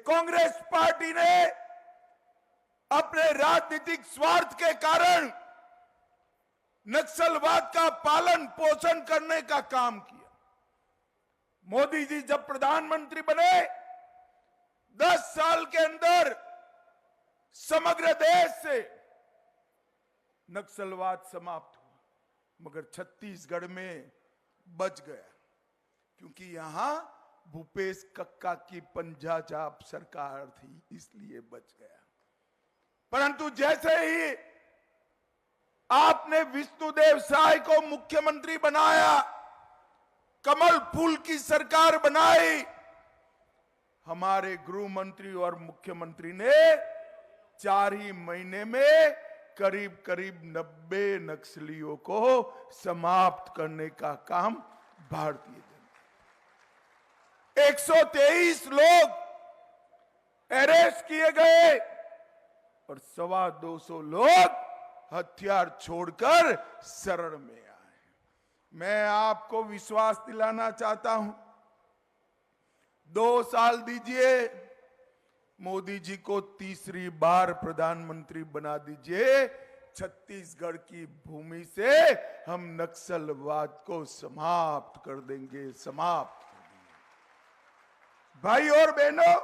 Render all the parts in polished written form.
Congress party ने अपने राजनीतिक स्वार्थ के कारण नक्सलवाद का पालन पोषण करने का काम किया। मोदी जी जब प्रधानमंत्री बने 10 साल के अंदर समग्र देश से नक्सलवाद समाप्त हुआ, मगर छत्तीसगढ़ में बच गया क्योंकि यहां भूपेश कक्का की पंजाब सरकार थी, इसलिए बच गया। परंतु जैसे ही आपने विष्णुदेव साय को मुख्यमंत्री बनाया, कमल फूल की सरकार बनाई, हमारे गृह मंत्री और मुख्यमंत्री ने 4 ही महीने में करीब करीब 90 नक्सलियों को समाप्त करने का काम भारतीय जनता। 123 लोग अरेस्ट किए गए और 250 लोग हथियार छोड़कर शरण में आए। मैं आपको विश्वास दिलाना चाहता हूं, 2 साल दीजिए, मोदी जी को तीसरी बार प्रधानमंत्री बना दीजिए, छत्तीसगढ़ की भूमि से हम नक्सलवाद को समाप्त कर देंगे, समाप्त कर देंगे। भाई और बहनों,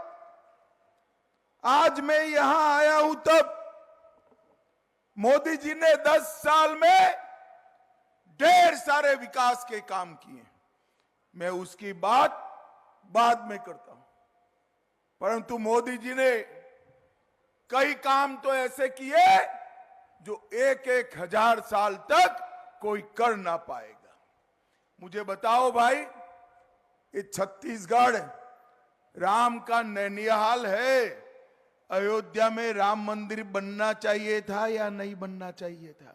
आज मैं यहां आया हूं तब मोदी जी ने 10 साल में ढेर सारे विकास के काम किए, मैं उसकी बात बाद में करता हूं। परंतु मोदी जी ने कई काम तो ऐसे किए जो 1-1 हजार साल तक कोई कर ना पाएगा। मुझे बताओ भाई, ये छत्तीसगढ़ राम का नैनिहाल है, अयोध्या में राम मंदिर बनना चाहिए था या नहीं बनना चाहिए था?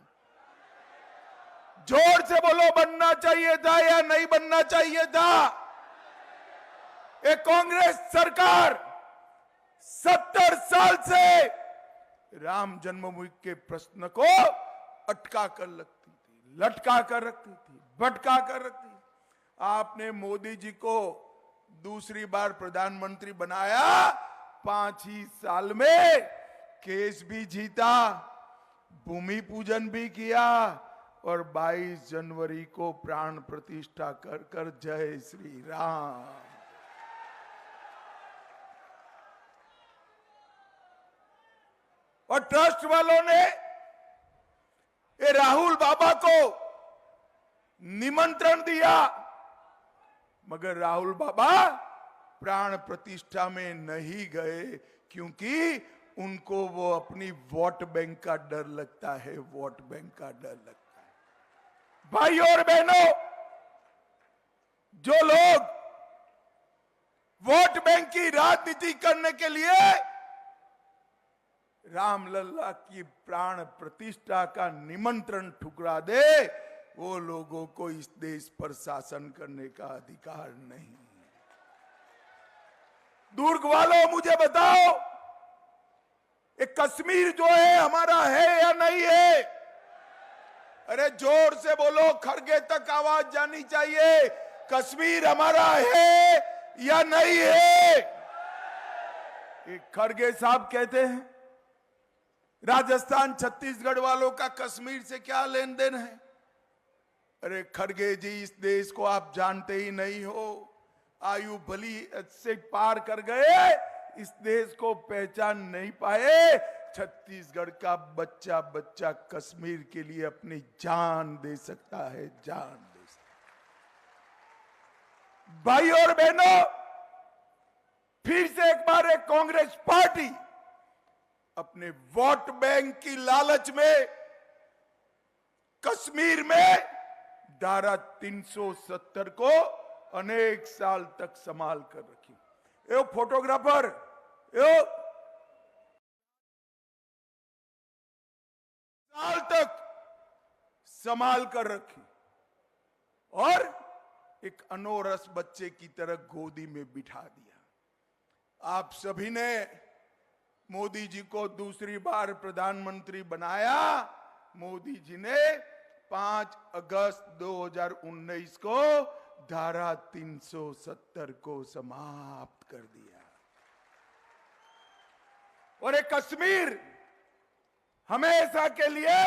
जोर से बोलो, बनना चाहिए था या नहीं बनना चाहिए था? एक कांग्रेस सरकार 70 साल से राम जन्मभूमि के प्रश्न को अटका कर रखती थी, लटका कर रखती थी, भटका कर रखती थी। आपने मोदी जी को दूसरी बार प्रधानमंत्री बनाया, 5 ही साल में केस भी जीता, भूमि पूजन भी किया और 22 जनवरी को प्राण प्रतिष्ठा कर कर जय श्री राम। और ट्रस्ट वालों ने ये राहुल बाबा को निमंत्रण दिया, मगर राहुल बाबा प्राण प्रतिष्ठा में नहीं गए क्योंकि उनको वो अपनी वोट बैंक का डर लगता है, वोट बैंक का डर लगता है। भाई और बहनों, जो लोग वोट बैंक की राजनीति करने के लिए रामलला की प्राण प्रतिष्ठा का निमंत्रण ठुकरा दे, वो लोगों को इस देश पर शासन करने का अधिकार नहीं। दुर्ग वालों, मुझे बताओ, ये कश्मीर जो है हमारा है या नहीं है? अरे जोर से बोलो, खरगे तक आवाज जानी चाहिए, कश्मीर हमारा है या नहीं है? एक खरगे साहब कहते हैं राजस्थान छत्तीसगढ़ वालों का कश्मीर से क्या लेन देन है? अरे खरगे जी, इस देश को आप जानते ही नहीं हो, आयु भली से पार कर गए, इस देश को पहचान नहीं पाए। छत्तीसगढ़ का बच्चा बच्चा कश्मीर के लिए अपनी जान दे सकता है, जान दे सकता है। भाई और बहनों, फिर से एक बार एक कांग्रेस पार्टी अपने वोट बैंक की लालच में कश्मीर में धारा 370 को अनेक साल तक संभाल कर रखी। ये फोटोग्राफर साल तक संभाल कर रखी और एक अनोरस बच्चे की तरह गोदी में बिठा दिया। आप सभी ने मोदी जी को दूसरी बार प्रधानमंत्री बनाया। मोदी जी ने 5 अगस्त 2019 को धारा 370 को समाप्त कर दिया। और ये कश्मीर हमेशा के लिए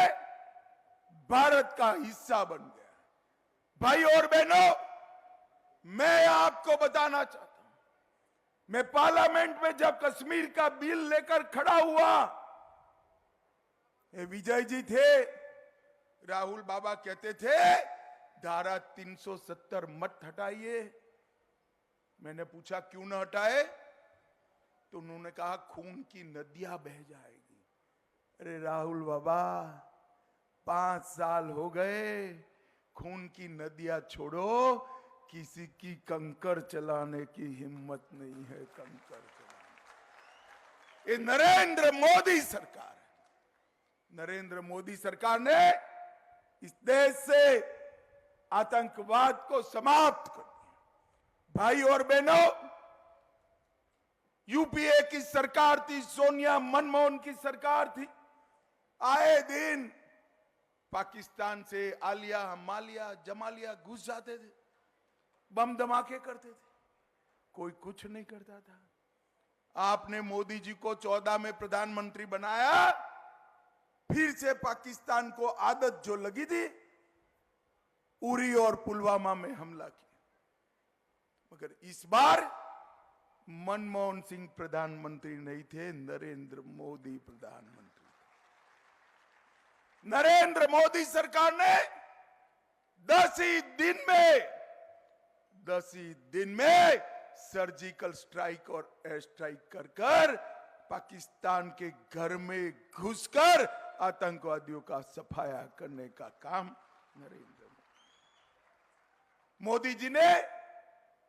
भारत का हिस्सा बन गया। भाई और बहनों, मैं आपको बताना चाहता हूं, मैं पार्लियामेंट में जब कश्मीर का बिल लेकर खड़ा हुआ, ये विजय जी थे, राहुल बाबा कहते थे धारा 370 मत हटाइए। मैंने पूछा क्यों ना हटाए, तो उन्होंने कहा खून की नदियां बह जाएगी। अरे राहुल बाबा, 5 साल हो गए, खून की नदियां छोड़ो, किसी की कंकर चलाने की हिम्मत नहीं है। कंकर चलाने, ये नरेंद्र मोदी सरकार है। नरेंद्र मोदी सरकार ने इस देश से आतंकवाद को समाप्त कर दिया। भाई और बहनों, यूपीए की सरकार थी, सोनिया मनमोहन की सरकार थी, आए दिन पाकिस्तान से आलिया मालिया जमालिया घुस जाते थे, बम धमाके करते थे, कोई कुछ नहीं करता था। आपने मोदी जी को 14 में प्रधानमंत्री बनाया, फिर से पाकिस्तान को आदत जो लगी थी, उरी और पुलवामा में हमला किया। मगर इस बार मनमोहन सिंह प्रधानमंत्री नहीं थे, नरेंद्र मोदी प्रधानमंत्री। नरेंद्र मोदी सरकार ने 10 ही दिन में सर्जिकल स्ट्राइक और एयर स्ट्राइक कर पाकिस्तान के घर में घुसकर आतंकवादियों का सफाया करने का काम नरेंद्र मोदी जी ने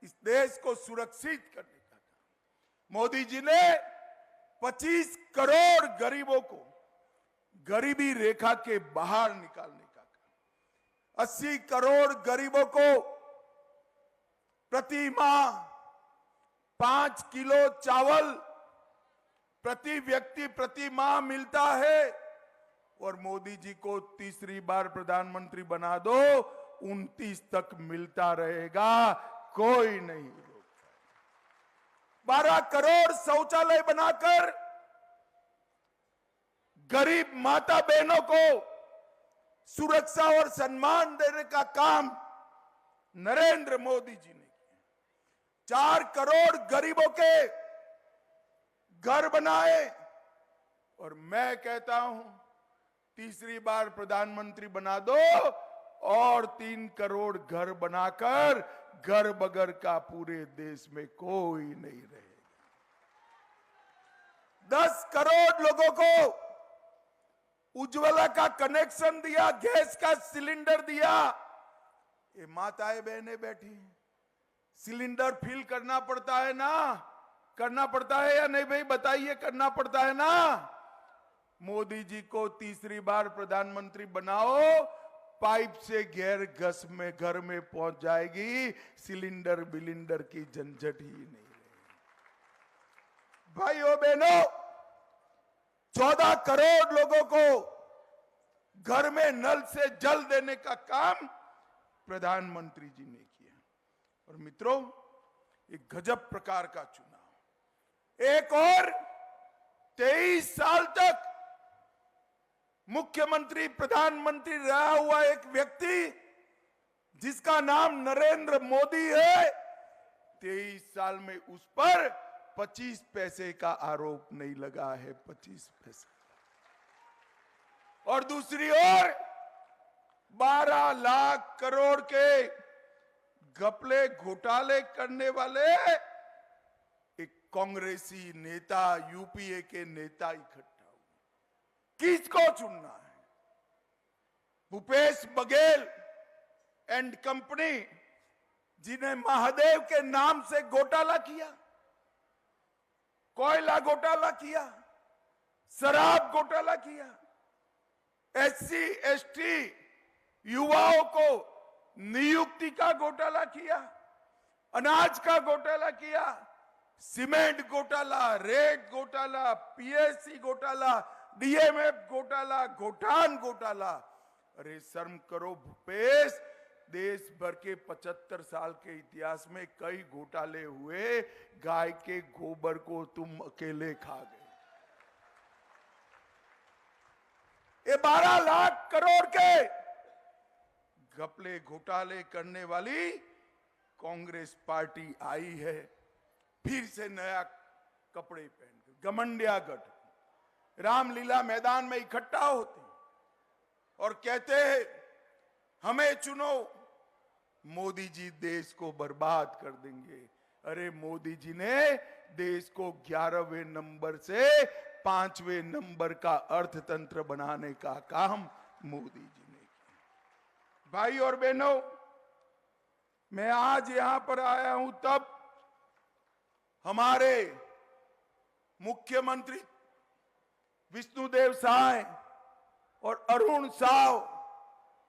इस देश को सुरक्षित करने का काम। मोदी जी ने 25 करोड़ गरीबों को गरीबी रेखा के बाहर निकालने का काम, 80 करोड़ गरीबों को प्रति माह 5 किलो चावल प्रति व्यक्ति प्रति माह मिलता है। और मोदी जी को तीसरी बार प्रधानमंत्री बना दो, 29 तक मिलता रहेगा, कोई नहीं रोक पाएगा। 12 करोड़ शौचालय बनाकर गरीब माता बहनों को सुरक्षा और सम्मान देने का काम नरेंद्र मोदी जी ने किया। 4 करोड़ गरीबों के घर बनाए। और मैं कहता हूं, तीसरी बार प्रधानमंत्री बना दो और 3 करोड़ घर बनाकर घर बगर का पूरे देश में कोई नहीं रहेगा। 10 करोड़ लोगों को उज्ज्वला का कनेक्शन दिया, गैस का सिलेंडर दिया। ये माताएं बहनें बैठी हैं, सिलेंडर फिल करना पड़ता है ना, करना पड़ता है या नहीं भाई बताइए, करना पड़ता है ना। मोदी जी को तीसरी बार प्रधानमंत्री बनाओ, पाइप से गैस में घर में पहुंच जाएगी, सिलेंडर बिलिंडर की झंझट ही नहीं रहेगी। भाइयों बहनों, 14 करोड़ लोगों को घर में नल से जल देने का काम प्रधानमंत्री जी ने किया। और मित्रों, एक गजब प्रकार का चुनाव, एक और 23 साल तक मुख्यमंत्री प्रधानमंत्री रहा हुआ एक व्यक्ति जिसका नाम नरेंद्र मोदी है, 23 साल में उस पर 25 पैसे का आरोप नहीं लगा है, 25 पैसे। और दूसरी ओर 12 लाख करोड़ के घपले घोटाले करने वाले एक कांग्रेसी नेता, यूपीए के नेता इकट्ठा हुए। किसको चुनना है? भूपेश बघेल एंड कंपनी, जिन्हें महादेव के नाम से घोटाला किया, कोयला घोटाला किया, शराब घोटाला किया, एससी एसटी युवाओं को नियुक्ति का घोटाला किया, अनाज का घोटाला किया, सीमेंट घोटाला, रेत घोटाला, पीएससी घोटाला, डीएमएफ घोटाला, गोठान घोटाला। अरे शर्म करो भूपेश, देश भर के 75 साल के इतिहास में कई घोटाले हुए, गाय के गोबर को तुम अकेले खा गए। ये 12 लाख करोड़ के घपले घोटाले करने वाली कांग्रेस पार्टी आई है, फिर से नया कपड़े पहन के घमंडिया गठ रामलीला मैदान में इकट्ठा होते और कहते हैं हमें चुनो, मोदी जी देश को बर्बाद कर देंगे। अरे मोदी जी ने देश को 11वें नंबर से 5वें नंबर का अर्थतंत्र बनाने का काम मोदी जी ने किया। भाई और बहनों, मैं आज यहां पर आया हूं तब हमारे मुख्यमंत्री विष्णुदेव साय और अरुण साव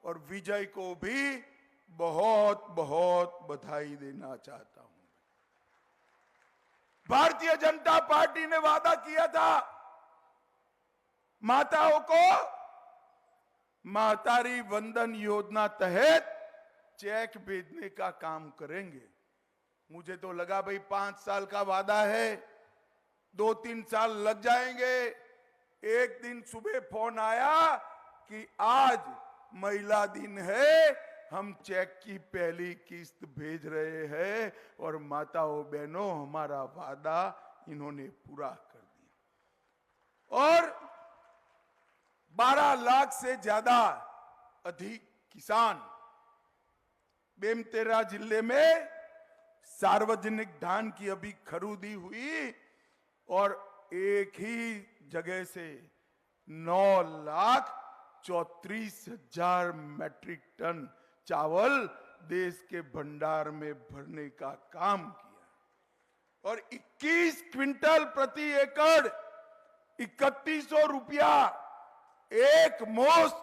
और विजय को भी बहुत बहुत बधाई देना चाहता हूं। भारतीय जनता पार्टी ने वादा किया था माताओं को मातारी वंदन योजना तहत चेक भेजने का काम करेंगे। मुझे तो लगा भाई 5 साल का वादा है, 2-3 साल लग जाएंगे। एक दिन सुबह फोन आया कि आज महिला दिन है, हम चेक की पहली किस्त भेज रहे हैं और माताओं बहनों हमारा वादा इन्होंने पूरा कर दिया। और 12 लाख से ज्यादा अधिक किसान बेमेतरा जिले में सार्वजनिक धान की अभी खरीदी हुई और एक ही जगह से 9,34,000 मैट्रिक टन चावल देश के भंडार में भरने का काम किया और 21 क्विंटल प्रति एकड़ 3100 रुपया एक मुश्त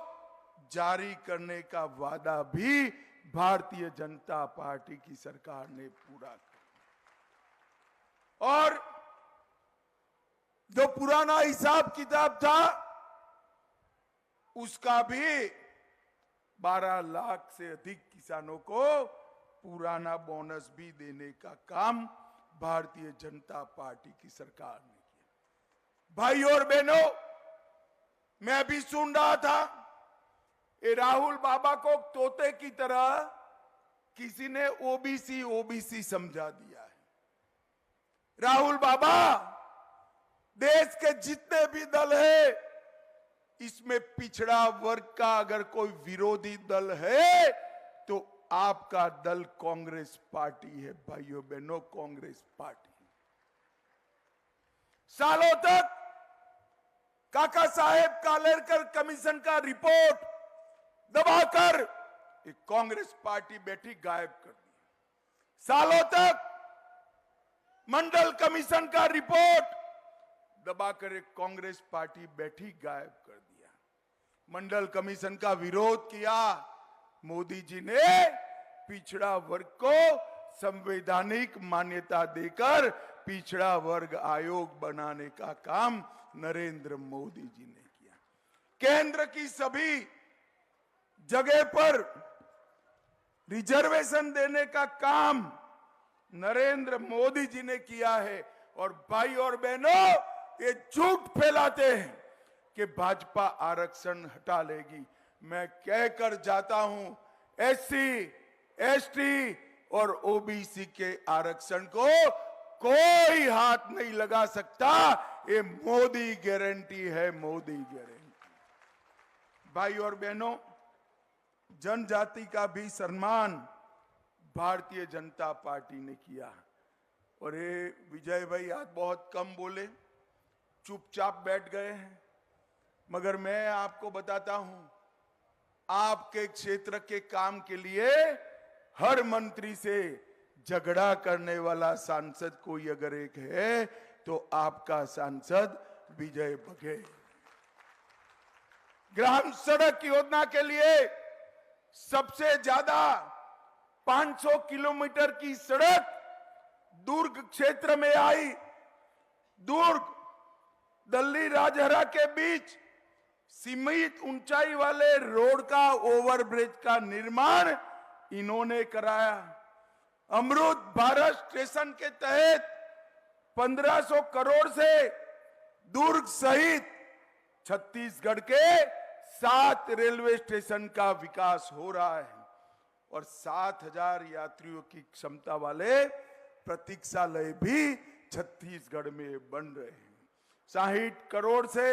जारी करने का वादा भी भारतीय जनता पार्टी की सरकार ने पूरा किया। और जो पुराना हिसाब किताब था उसका भी 12 लाख से अधिक किसानों को पुराना बोनस भी देने का काम भारतीय जनता पार्टी की सरकार ने किया। भाई और बहनों, मैं भी सुन रहा था ये राहुल बाबा को तोते की तरह किसी ने ओबीसी समझा दिया है। राहुल बाबा, देश के जितने भी दल है इसमें पिछड़ा वर्ग का अगर कोई विरोधी दल है तो आपका दल कांग्रेस पार्टी है। भाइयों बहनों, कांग्रेस पार्टी सालों तक काका साहेब कालेरकर कमीशन का रिपोर्ट दबाकर एक कांग्रेस पार्टी बैठी गायब कर दी। सालों तक मंडल कमीशन का रिपोर्ट दबाकर एक कांग्रेस पार्टी बैठी गायब कर दिया। मंडल कमीशन का विरोध किया, मोदी जी ने पिछड़ा वर्ग को संवैधानिक मान्यता देकर पिछड़ा वर्ग आयोग बनाने का काम नरेंद्र मोदी जी ने किया। केंद्र की सभी जगह पर रिजर्वेशन देने का काम नरेंद्र मोदी जी ने किया है। और भाई और बहनों, ये झूठ फैलाते हैं कि भाजपा आरक्षण हटा लेगी। मैं कहकर जाता हूं, एससी, एसटी और ओबीसी के आरक्षण को कोई हाथ नहीं लगा सकता। ये मोदी गारंटी है, मोदी गारंटी। भाई और बहनों, जनजाति का भी सम्मान भारतीय जनता पार्टी ने किया। और ये विजय भाई आज बहुत कम बोले, चुपचाप बैठ गए हैं, मगर मैं आपको बताता हूं, आपके क्षेत्र के काम के लिए हर मंत्री से झगड़ा करने वाला सांसद कोई अगर एक है तो आपका सांसद विजय बघेल। ग्राम सड़क योजना के लिए सबसे ज्यादा 500 किलोमीटर की सड़क दुर्ग क्षेत्र में आई। दुर्ग दिल्ली राजहरा के बीच सीमित ऊंचाई वाले रोड का ओवरब्रिज का निर्माण इन्होंने कराया। अमृत भारत स्टेशन के तहत 1500 करोड़ से दुर्ग सहित छत्तीसगढ़ के 7 रेलवे स्टेशन का विकास हो रहा है और 7,000 यात्रियों की क्षमता वाले प्रतीक्षालय भी छत्तीसगढ़ में बन रहे हैं। 60 करोड़ से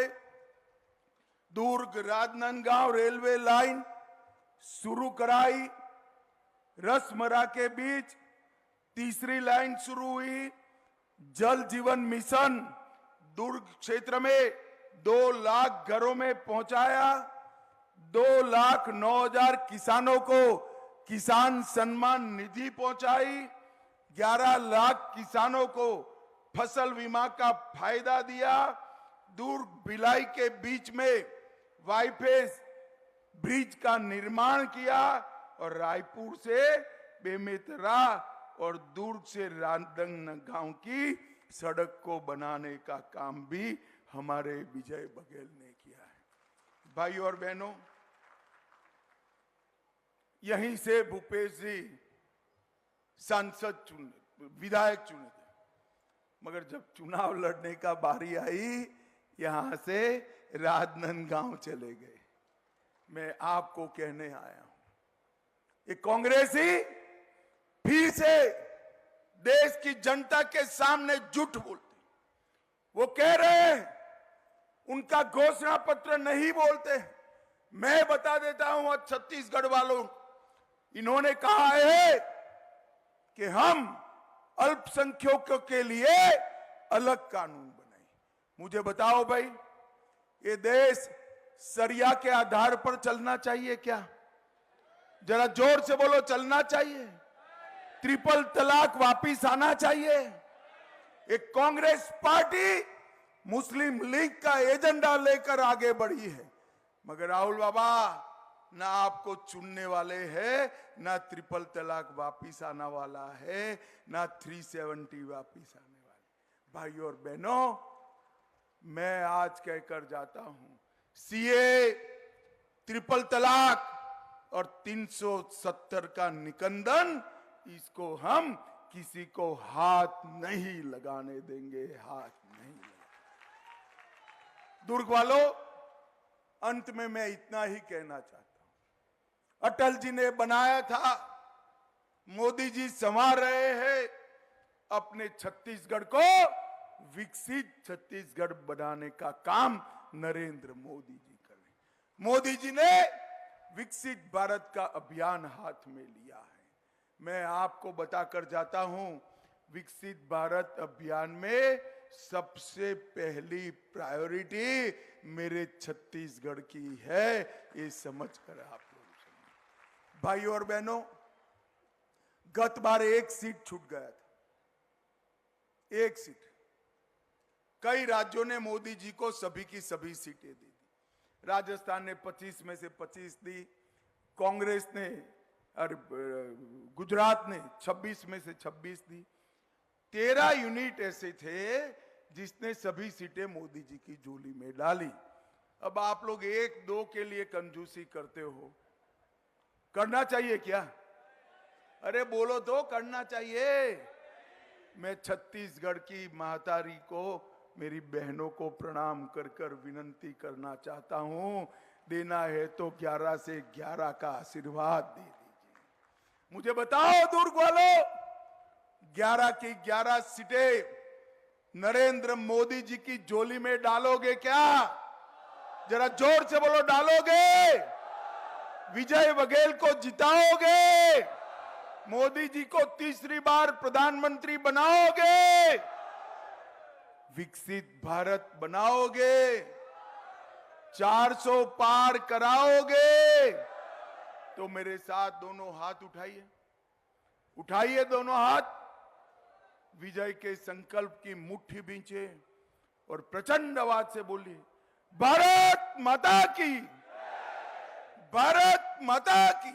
दुर्ग राजनांदगांव रेलवे लाइन शुरू कराई। रसमरा के बीच तीसरी लाइन शुरू हुई। जल जीवन मिशन दुर्ग क्षेत्र में 2 लाख घरों में पहुंचाया। 2,09,000 किसानों को किसान सम्मान निधि पहुंचाई। 11 लाख किसानों को फसल बीमा का फायदा दिया। दुर्ग भिलाई के बीच में वाईफेस ब्रिज का निर्माण किया और रायपुर से बेमेतरा और दुर्ग से राजनांदगांव की सड़क को बनाने का काम भी हमारे विजय बघेल ने किया है। भाई और बहनों, यहीं से भूपेश जी सांसद चुने, विधायक चुने थे, मगर जब चुनाव लड़ने का बारी आई यहां से राजनांदगांव चले गए। मैं आपको कहने आया हूं, ये कांग्रेसी फिर से देश की जनता के सामने झूठ बोलते। वो कह रहे हैं उनका घोषणा पत्र नहीं बोलते। मैं बता देता हूं आज छत्तीसगढ़ वालों, इन्होंने कहा है कि हम अल्पसंख्यकों के लिए अलग कानून बनाए। मुझे बताओ भाई, ये देश सरिया के आधार पर चलना चाहिए क्या? जरा जोर से बोलो, चलना चाहिए? ट्रिपल तलाक वापिस आना चाहिए? एक कांग्रेस पार्टी मुस्लिम लीग का एजेंडा लेकर आगे बढ़ी है, मगर राहुल बाबा ना आपको चुनने वाले हैं, ना ट्रिपल तलाक वापिस आने वाला है, ना 370 वापिस आने वाले। भाई और बहनों, मैं आज कहकर जाता हूं, सीए, ट्रिपल तलाक और 370 का निकंदन, इसको हम किसी को हाथ नहीं लगाने देंगे, हाथ नहीं लगाने। दुर्ग वालों, अंत में मैं इतना ही कहना चाहता हूं, अटल जी ने बनाया था, मोदी जी संवार रहे हैं, अपने छत्तीसगढ़ को विकसित छत्तीसगढ़ बनाने का काम नरेंद्र मोदी जी कर रहे हैं। मोदी जी ने विकसित भारत का अभियान हाथ में लिया है। मैं आपको बताकर जाता हूं, विकसित भारत अभियान में सबसे पहली प्रायोरिटी मेरे छत्तीसगढ़ की है, ये समझकर आप लोग सुनिए। भाइयों और बहनों, गत बार एक सीट छूट गया था, एक सीट। कई राज्यों ने मोदी जी को सभी की सभी सीटें दी। राजस्थान ने 25 में से 25 दी, कांग्रेस ने और गुजरात ने 26 में से 26 दी। 13 यूनिट ऐसे थे जिसने सभी सीटें मोदी जी की झोली में डाली। अब आप लोग 1-2 के लिए कंजूसी करते हो, करना चाहिए क्या? अरे बोलो तो, करना चाहिए। मैं छत्तीसगढ़ की महतारी को, मेरी बहनों को प्रणाम कर कर विनती करना चाहता हूं, देना है तो 11 से 11 का आशीर्वाद दे दीजिए। मुझे बताओ दुर्ग वालों, 11 की 11 सीटें नरेंद्र मोदी जी की झोली में डालोगे क्या? जरा जोर से बोलो, डालोगे? विजय बघेल को जिताओगे? मोदी जी को तीसरी बार प्रधानमंत्री बनाओगे? विकसित भारत बनाओगे? 400 पार कराओगे? तो मेरे साथ दोनों हाथ उठाइए, उठाइए दोनों हाथ, विजय के संकल्प की मुट्ठी बींचे और प्रचंड आवाज से बोलिए, भारत माता की, भारत माता की।